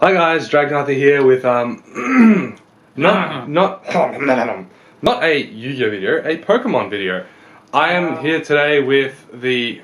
Hi guys, Dragonarthy here with not a Yu-Gi-Oh video, a Pokemon video. I am here today with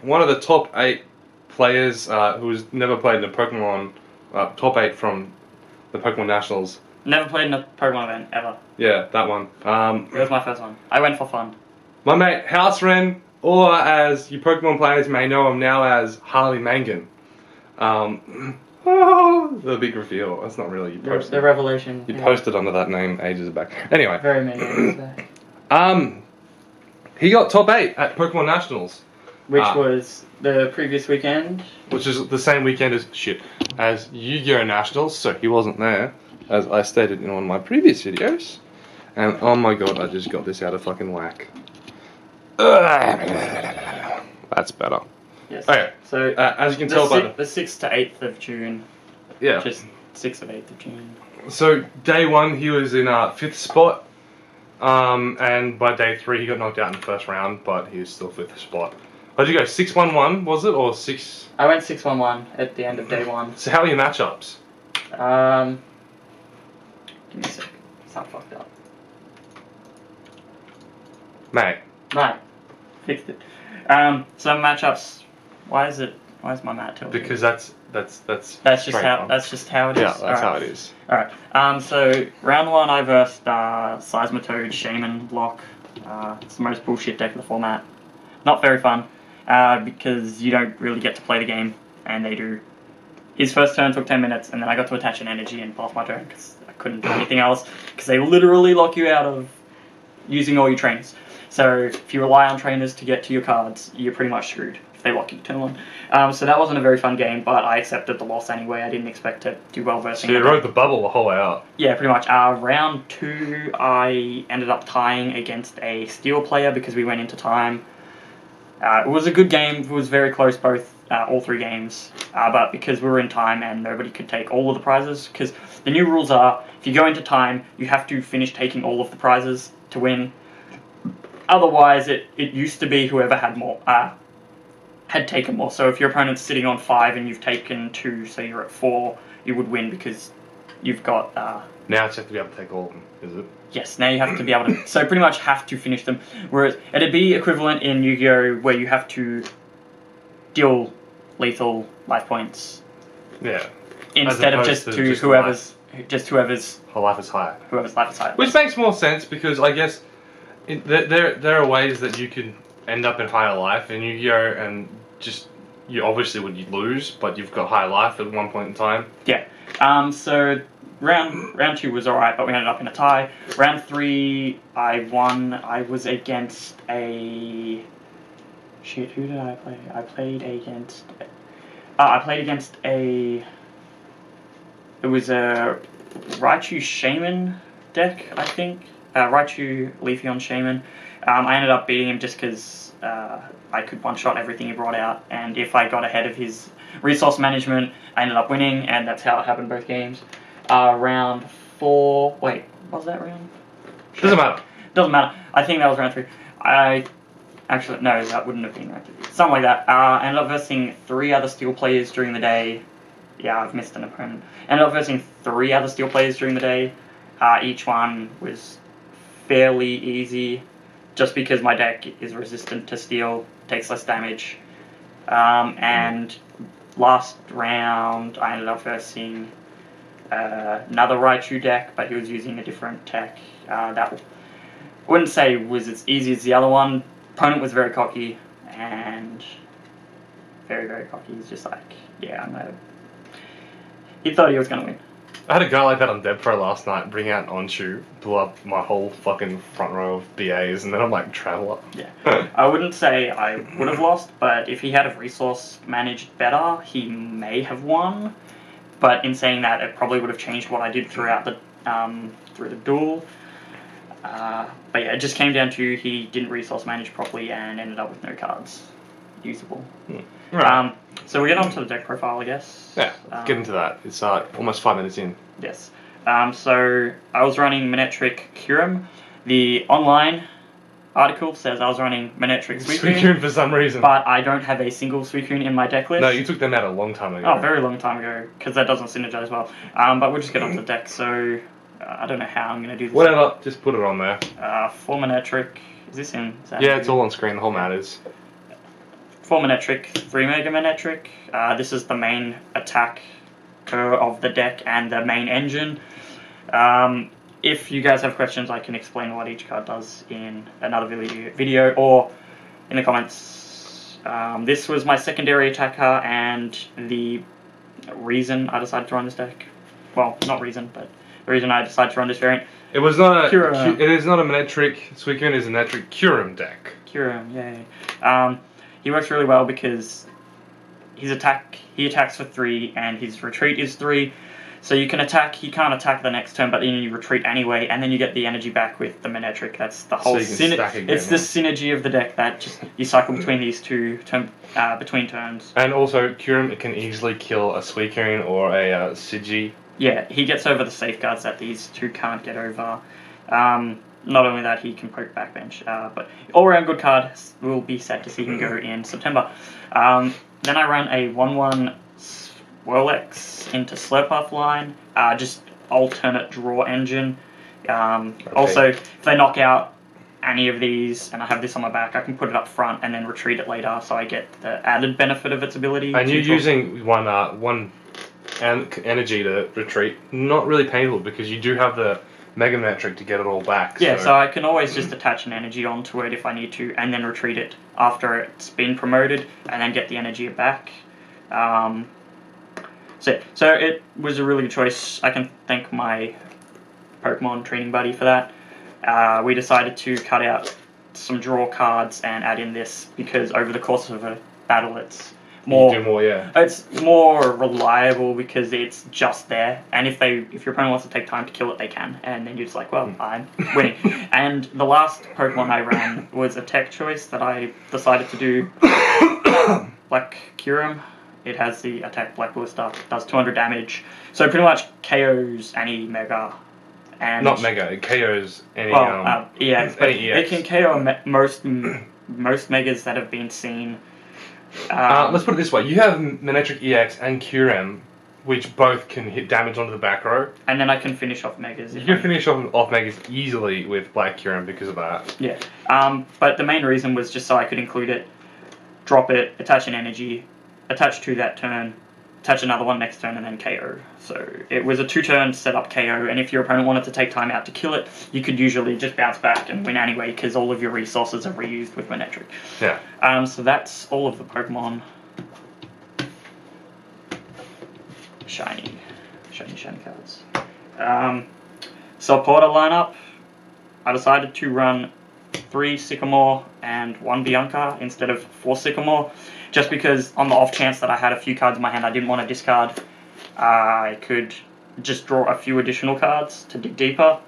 one of the top 8 players who's never played in a Pokemon top 8 from the Pokemon Nationals. Never played in a Pokemon event ever. Yeah, that one. It was my first one. I went for fun. My mate House Ren, or as you Pokemon players may know him now as Harley Mangan. The big reveal. That's not really you posted. The revelation. You posted under that name ages back. Anyway. Very many years back. He got top 8 at Pokemon Nationals. Which was the previous weekend. Which is the same weekend as Yu-Gi-Oh! Nationals, so he wasn't there, as I stated in one of my previous videos. And oh my god, I just got this out of fucking whack. That's better. Yes. Okay, so as you can tell by the 6th to 8th of June. Yeah. Just 6th of 8th of June. So day 1 he was in 5th spot, and by day 3 he got knocked out in the first round, but he was still 5th spot. How'd you go? 6-1-1 was it, or 6? I went 6-1-1 at the end of day 1. So how are your matchups? Give me a sec. It's not fucked up. Mate. Right. Fixed it. So matchups. Why is my mat tilted? Because that's just how it is. Yeah, that's how it is. Alright. So round 1 I versed Seismitoad Shaman block. It's the most bullshit deck of the format. Not very fun. Because you don't really get to play the game, and they do. His first turn took 10 minutes, and then I got to attach an energy and pass my turn because I couldn't do anything else. Because they literally lock you out of using all your trainers. So if you rely on trainers to get to your cards, you're pretty much screwed if they lock you turn 1. So that wasn't a very fun game, but I accepted the loss anyway. I didn't expect to do well versus. So you rode the bubble the whole way out. Yeah, pretty much. Round 2, I ended up tying against a Steel player because we went into time. It was a good game. It was very close, all 3 games. But because we were in time and nobody could take all of the prizes, because the new rules are, if you go into time, you have to finish taking all of the prizes to win. Otherwise, it used to be whoever had more, had taken more. So if your opponent's sitting on 5 and you've taken 2, so you're at 4, you would win because you've got... Now it's have to be able to take all of them, is it? Yes, now you have to be able to... So pretty much have to finish them. Whereas it'd be equivalent in Yu-Gi-Oh! Where you have to deal lethal life points. Yeah. Instead of just whoever's Her life is higher. Whoever's life is higher. Which makes more sense because I guess there are ways that you can end up in higher life in Yu-Gi-Oh! And just... You obviously would lose, but you've got high life at one point in time. Yeah. So... Round 2 was alright, but we ended up in a tie. Round 3, I won. I was against a... Shit, who did I play? I played against a... It was a Raichu Shaman deck, I think. Raichu Leafeon Shaman. I ended up beating him just because I could one-shot everything he brought out, and if I got ahead of his resource management, I ended up winning, and that's how it happened both games. Round 4... Wait, was that round? Doesn't matter. Doesn't matter. I think that was round 3. Actually, no, that wouldn't have been round 3. Something like that. I ended up versing 3 other Steel players during the day. Yeah, I've missed an opponent. Ended up versing 3 other Steel players during the day. Each one was fairly easy, just because my deck is resistant to Steel, takes less damage. And last round, I ended up versing... another Raichu deck, but he was using a different tech. That I wouldn't say was as easy as the other one. Opponent was very cocky, and very, very cocky. He's just like, yeah, I know. He thought he was going to win. I had a guy like that on Dev Pro last night, bring out Onshu, blew up my whole fucking front row of BAs, and then I'm like, Traveler. Yeah. I wouldn't say I would have lost, but if he had a resource managed better, he may have won. But in saying that, it probably would have changed what I did throughout the through the duel. But yeah, it just came down to he didn't resource manage properly and ended up with no cards usable. Right. So we get on to the deck profile, I guess. Yeah, get into that. It's almost 5 minutes in. Yes. So I was running Manectric-EX. The online, article says I was running Manectric Suicune for some reason. but I don't have a single Suicune in my deck list. No, you took them out a long time ago. Oh, very long time ago, because that doesn't synergize well. But we'll just get onto the deck, so I don't know how I'm going to do this. Whatever, just put it on there. For Manectric, is this in? Yeah, it's all on screen, the whole matters. For Manectric, 3 Mega Manectric. This is the main attack of the deck and the main engine. If you guys have questions, I can explain what each card does in another video or in the comments. This was my secondary attacker and the reason I decided to run this deck. Well, not reason, but the reason I decided to run this variant. It was not a Kyurem. It is not a Manectric Suicune, it is a Manectric Kyurem deck. Kyurem, yay. He works really well because he attacks for 3 and his retreat is 3. So you can attack, he can't attack the next turn, but then you retreat anyway, and then you get the energy back with the Manectric. That's the whole It's the synergy of the deck that just you cycle between these two between turns. And also, Kyurem, it can easily kill a Suicune or a Sigi. Yeah, he gets over the safeguards that these two can't get over. Not only that, he can poke backbench, but all-round good card. We'll be sad to see him go in September. Then I ran a 1/1 Swirl-X into Slurpuff line, just alternate draw engine. Also, if they knock out any of these, and I have this on my back, I can put it up front and then retreat it later, so I get the added benefit of its ability. And you're using one energy to retreat. Not really painful, because you do have the Mega Manectric to get it all back. Yeah, so I can always just attach an energy onto it if I need to, and then retreat it after it's been promoted, and then get the energy back. So it was a really good choice. I can thank my Pokemon training buddy for that. We decided to cut out some draw cards and add in this, because over the course of a battle it's more, it's more reliable because it's just there, and if your opponent wants to take time to kill it, they can, and then you're just like, well, I'm winning. And the last Pokemon I ran was a tech choice that I decided to do. Black Kyurem. It has the attack Black Ballista, does 200 damage, so pretty much KOs any Mega. And not Mega, it KOs any EX, but any EX. It can KO most Megas that have been seen. Let's put it this way: you have Manectric-EX and Kyurem, which both can hit damage onto the back row. And then I can finish off Megas. You can finish off Megas easily with Black Kyurem because of that. Yeah. But the main reason was just so I could include it, drop it, attach an energy, attach 2 that turn, attach another one next turn, and then KO. So it was a 2-turn setup KO, and if your opponent wanted to take time out to kill it, you could usually just bounce back and win anyway, because all of your resources are reused with Manectric. Yeah. So that's all of the Pokemon. Shiny cards. Supporter lineup. I decided to run 3 Sycamore and 1 Bianca instead of 4 Sycamore, just because on the off chance that I had a few cards in my hand I didn't want to discard, I could just draw a few additional cards to dig deeper.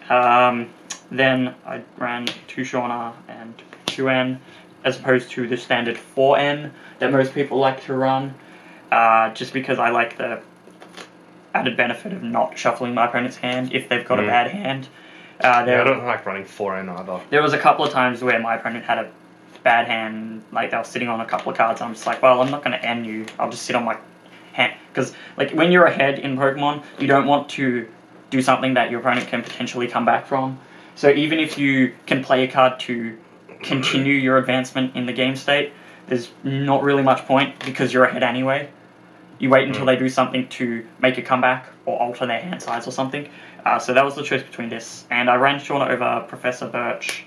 Then I ran 2 Shauna and 2N, as opposed to the standard 4N that most people like to run, just because I like the added benefit of not shuffling my opponent's hand if they've got a bad hand. I don't like running 4N either. There was a couple of times where my opponent had a bad hand, like they were sitting on a couple of cards, and I'm just like, well, I'm not going to end you, I'll just sit on my hand. Because like when you're ahead in Pokemon, you don't want to do something that your opponent can potentially come back from. So even if you can play a card to continue your advancement in the game state, there's not really much point, because you're ahead anyway. You wait until they do something to make a comeback or alter their hand size or something. So that was the choice between this. And I ran Shauna over Professor Birch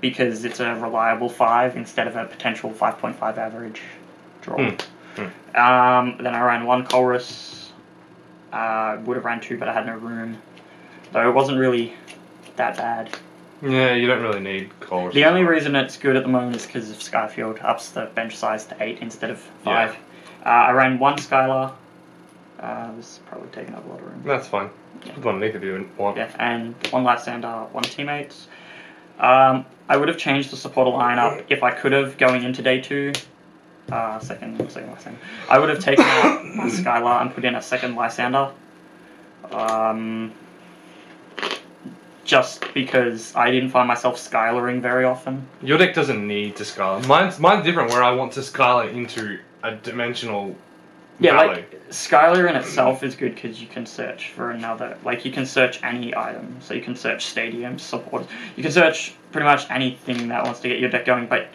because it's a reliable 5 instead of a potential 5.5 average draw. Then I ran 1 Colress. Would have ran 2, but I had no room. Though it wasn't really that bad. Yeah, you don't really need Colress. The only reason it's good at the moment is because of Skyfield. Ups the bench size to 8 instead of 5. Yeah. I ran 1 Skylar. This is probably taking up a lot of room. That's fine. Yeah. Put on if you want. Yeah, and 1 Lysander, 1 Teammates. I would have changed the supporter lineup if I could have going into day 2. Second Lysander. I would have taken out Skylar and put in a second Lysander. just because I didn't find myself Skylaring very often. Your deck doesn't need to Skylar. Mine's different, where I want to Skylar into a dimensional Yeah, valley. like, Skylar in itself is good because you can search for another, like, you can search any item, so you can search stadiums, supporters, you can search pretty much anything that wants to get your deck going, but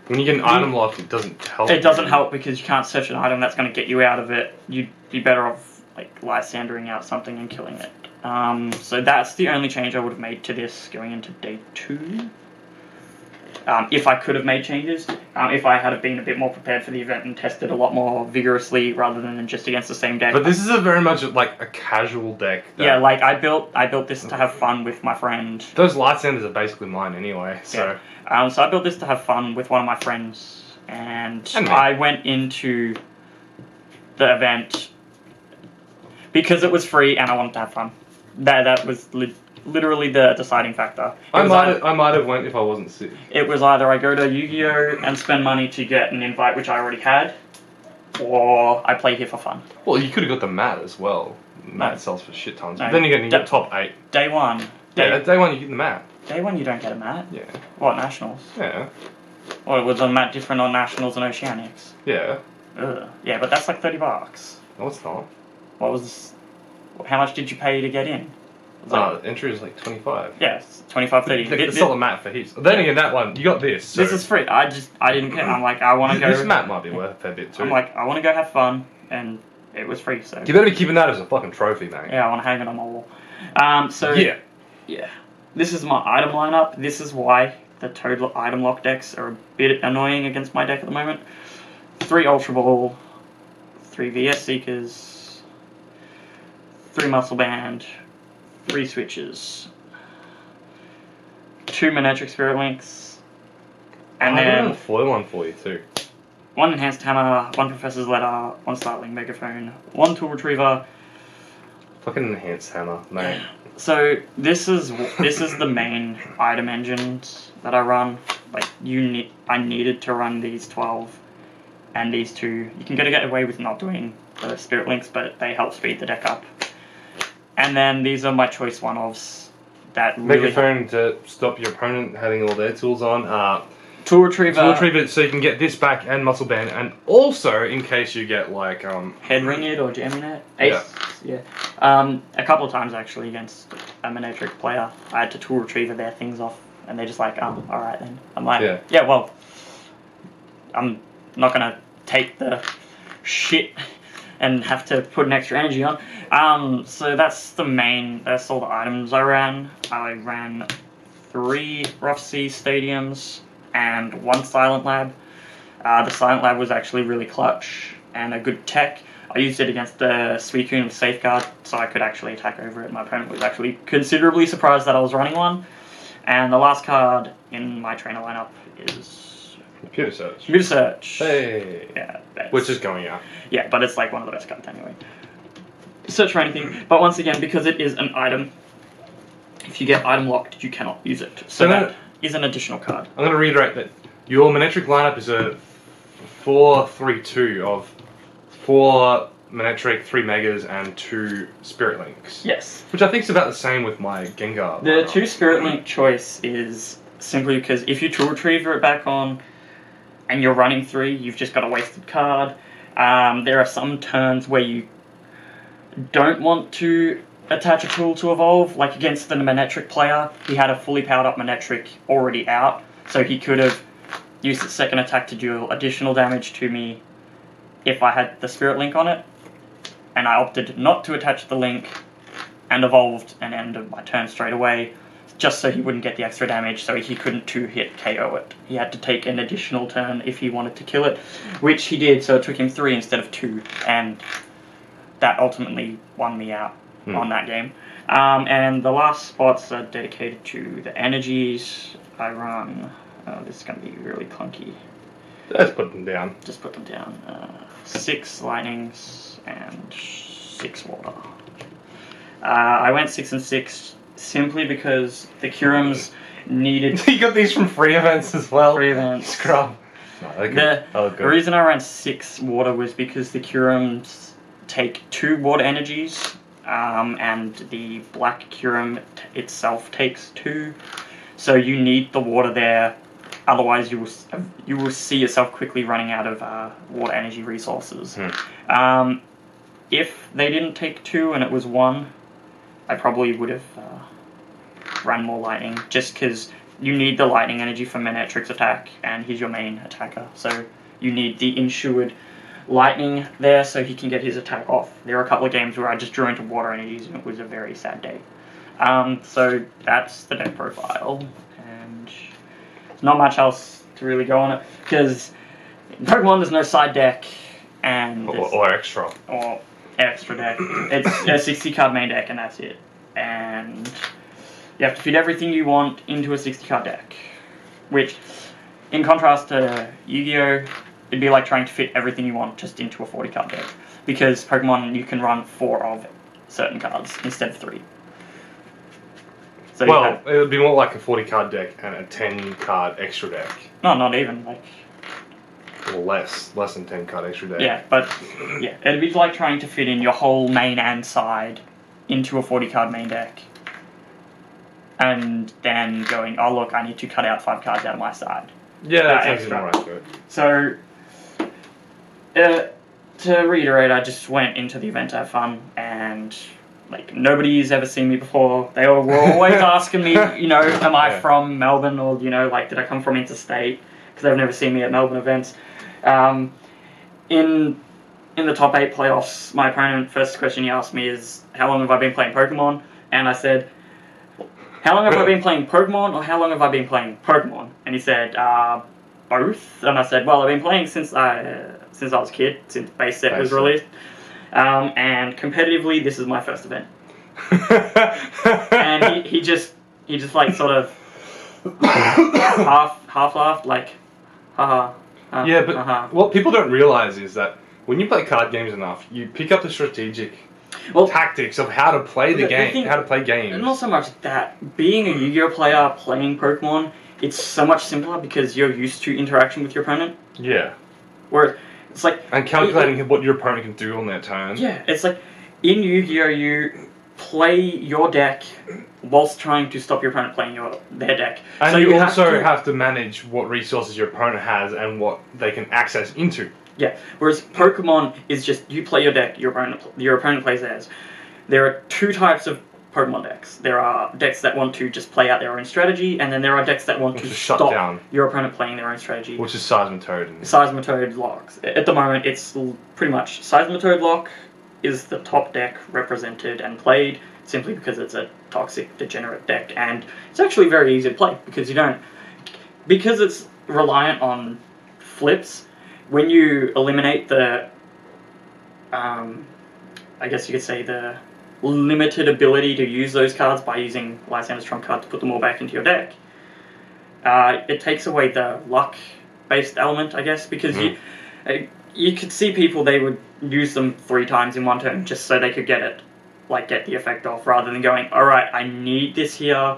when you get an item lock, it doesn't help. it doesn't help because you can't search an item that's going to get you out of it. You'd be better off, like, Lysandering out something and killing it. So that's the only change I would have made to this going into day 2. If I could have made changes, if I had been a bit more prepared for the event and tested a lot more vigorously rather than just against the same deck. But this is a very much like a casual deck. Yeah, like I built this to have fun with my friend. Those Lysanders are basically mine anyway, so... Yeah. So I built this to have fun with one of my friends, and I went into the event because it was free and I wanted to have fun. That was literally the deciding factor. I might have went if I wasn't sick. It was either I go to Yu-Gi-Oh! And spend money to get an invite, which I already had, or I play here for fun. Well, you could have got the mat as well. Mat sells for shit tons. No, But then again, you get top 8. Day 1. Day 1 you get the mat. Day 1 you don't get a mat? Yeah. What, Nationals? Yeah. Or was the mat different on Nationals and Oceanics? Yeah. Ugh. Yeah, but that's like $30. No, it's not. What was... How much did you pay to get in? Entry is like 25. Yes, 25, 30. They sell a mat for heaps. Then again, that one, you got this. So. This is free. I didn't care. I'm like, I want to go... This mat might be worth a fair bit too. I'm like, I want to go have fun, and it was free, so... You better be keeping that as a fucking trophy, mate. Yeah, I want to hang it on my wall. So... Yeah. Yeah. This is my item lineup. This is why the total item lock decks are a bit annoying against my deck at the moment. 3 Ultra Ball, 3 VS Seekers, 3 Muscle Band, 3 Switches, 2 Manectric Spirit Links, and then a foil one for you too. 1 Enhanced Hammer, 1 Professor's Letter, 1 Startling Megaphone, 1 Tool Retriever. Fucking Enhanced Hammer, mate. So this is the main item engines that I run. Like I needed to run these 12 and these 2. You can get away with not doing the Spirit Links, but they help speed the deck up. And then these are my choice one-offs that really... Megaphone to stop your opponent having all their tools on. Tool Retriever, so you can get this back and Muscle Band, and also in case you get like Head Ring It or Jamming It. Yeah. A couple of times actually against a Manectric player, I had to Tool Retriever their things off, and they're just like, alright then. I'm like, yeah, well, I'm not gonna take the shit and have to put an extra energy on. So that's all the items I ran. I ran 3 Rough Sea Stadiums and 1 Silent Lab. The Silent Lab was actually really clutch and a good tech. I used it against the Suicune with Safeguard, so I could actually attack over it. My opponent was actually considerably surprised that I was running one. And the last card in my trainer lineup is... Computer Search. Computer Search. Hey! Yeah. Which is going out. Yeah, but it's like one of the best cards anyway. Search for anything, but once again, because it is an item, if you get item locked, you cannot use it. So that is an additional card. I'm going to reiterate that your Manectric lineup is a 4-3-2 of 4 Manectric, 3 Megas, and 2 Spirit Links. Yes. Which I think is about the same with my Gengar. The 2 Spirit Link choice is simply because if you Tool Retriever it back on and you're running 3, you've just got a wasted card. There are some turns where you don't want to attach a tool to evolve, like against the Manectric player. He had a fully powered up Manectric already out, so he could have used his second attack to deal additional damage to me if I had the Spirit Link on it, and I opted not to attach the link and evolved and ended my turn straight away, just so he wouldn't get the extra damage, so he couldn't 2-hit KO it. He had to take an additional turn if he wanted to kill it, which he did, so it took him 3 instead of 2, and that ultimately won me out on that game. And the last spots are dedicated to the energies. I run... this is going to be really clunky. Let's put them down. Just put them down. 6 lightnings and 6 water. I went 6 and 6 simply because the Kyurems needed... You got these from free events as well? Free events. Scrub. No, the reason I ran 6 water was because the Kyurems take 2 water energies and the black Kyurem itself takes 2. So you need the water there, otherwise you will see yourself quickly running out of water energy resources. If they didn't take 2 and it was 1, I probably would have ran more lightning, just because you need the lightning energy for Manectric's attack, and he's your main attacker, so you need the insured lightning there so he can get his attack off. There are a couple of games where I just drew into water energies and it was a very sad day. So that's the deck profile, and there's not much else to really go on it, because in Pokemon there's no side deck, and or extra deck. It's a 60 card main deck and that's it. And you have to fit everything you want into a 60 card deck, which, in contrast to Yu-Gi-Oh, it'd be like trying to fit everything you want just into a 40 card deck, because Pokemon you can run 4 of certain cards instead of 3. So well, it would be more like a 40 card deck and a 10 card extra deck. No, not even, like... Or less than 10 card extra deck. Yeah, but yeah, it'd be like trying to fit in your whole main and side into a 40 card main deck, and then going, oh look, I need to cut out 5 cards out of my side. Yeah, that's actually more accurate. So, to reiterate, I just went into the event to have fun, and like nobody's ever seen me before. They were always asking me, you know, am I from Melbourne, or you know, like did I come from interstate? Because they've never seen me at Melbourne events. In the top 8 playoffs, my opponent, first question he asked me is, how long have I been playing Pokemon? And I said, how long have I been playing Pokemon, or how long have I been playing Pokemon? And he said, both. And I said, well, I've been playing since I was a kid, since base set was released. And competitively, this is my first event. And he just like sort of half laughed, like, haha. Yeah, but what people don't realize is that when you play card games enough, you pick up the strategic tactics of how to play the game, how to play games. And not so much that, being a Yu-Gi-Oh player playing Pokemon, it's so much simpler because you're used to interaction with your opponent. Yeah. Where it's like... And calculating what your opponent can do on their turn. Yeah, it's like, in Yu-Gi-Oh you play your deck whilst trying to stop your opponent playing their deck. And so you also have to manage what resources your opponent has and what they can access into. Yeah, whereas Pokemon is just, you play your deck, your opponent plays theirs. There are 2 types of Pokemon decks. There are decks that want to just play out their own strategy, and then there are decks that want to stop down your opponent playing their own strategy. Which is Seismitoad. Seismitoad locks. At the moment, it's pretty much Seismitoad lock is the top deck represented and played, simply because it's a toxic, degenerate deck, and it's actually very easy to play, because because it's reliant on flips. When you eliminate the, I guess you could say the limited ability to use those cards by using Lysander's trump card to put them all back into your deck, it takes away the luck-based element, I guess, because you could see people, they would use them 3 times in one turn just so they could get the effect off, rather than going, alright, I need this here,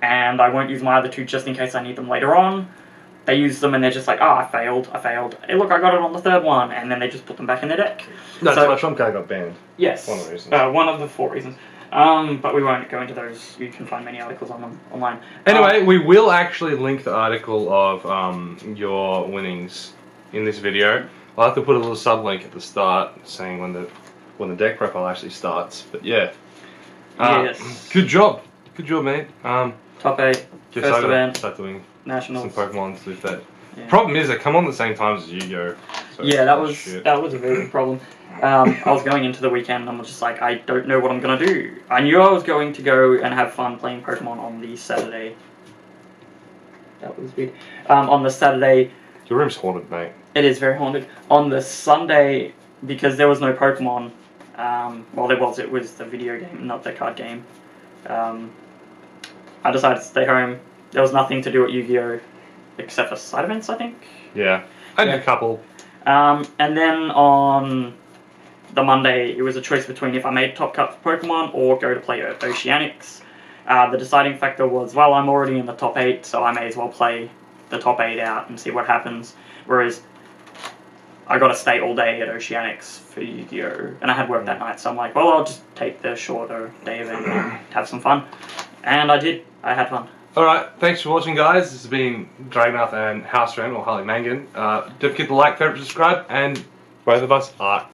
and I won't use my other 2 just in case I need them later on. They use them and they're just like, oh, I failed. Hey, look, I got it on the 3rd one, and then they just put them back in their deck. No, so my trump card got banned. Yes. One of the reasons. One of the 4 reasons. But we won't go into those. You can find many articles on them online. Anyway, we will actually link the article of your winnings in this video. I'll have to put a little sub-link at the start saying when the deck profile actually starts. But yeah. Yes. Good job. Good job, mate. Top 8. First event. Start doing Nationals. some Pokemon with that. Yeah. Problem is, they come on the same time as Yu-Gi-Oh! So yeah, that was a very big problem. I was going into the weekend and I was just like, I don't know what I'm going to do. I knew I was going to go and have fun playing Pokemon on the Saturday. That was weird. On the Saturday... Your room's haunted, mate. It is very haunted. On the Sunday, because there was no Pokemon, well, it was the video game, not the card game. I decided to stay home. There was nothing to do at Yu-Gi-Oh! Except for side events, I think. Yeah, I did a couple. And then on the Monday, it was a choice between if I made top cut for Pokemon or go to play Oceanics. The deciding factor was, well, I'm already in the top 8, so I may as well play the top 8 out and see what happens. Whereas I got to stay all day at Oceanics for Yu-Gi-Oh! And I had work that night, so I'm like, well, I'll just take the shorter day event and have some fun. And I did. I had fun. Alright, thanks for watching, guys. This has been Dragonath and House Ren, or Harley Mangan. Don't forget to like, favorite, subscribe, and both of us are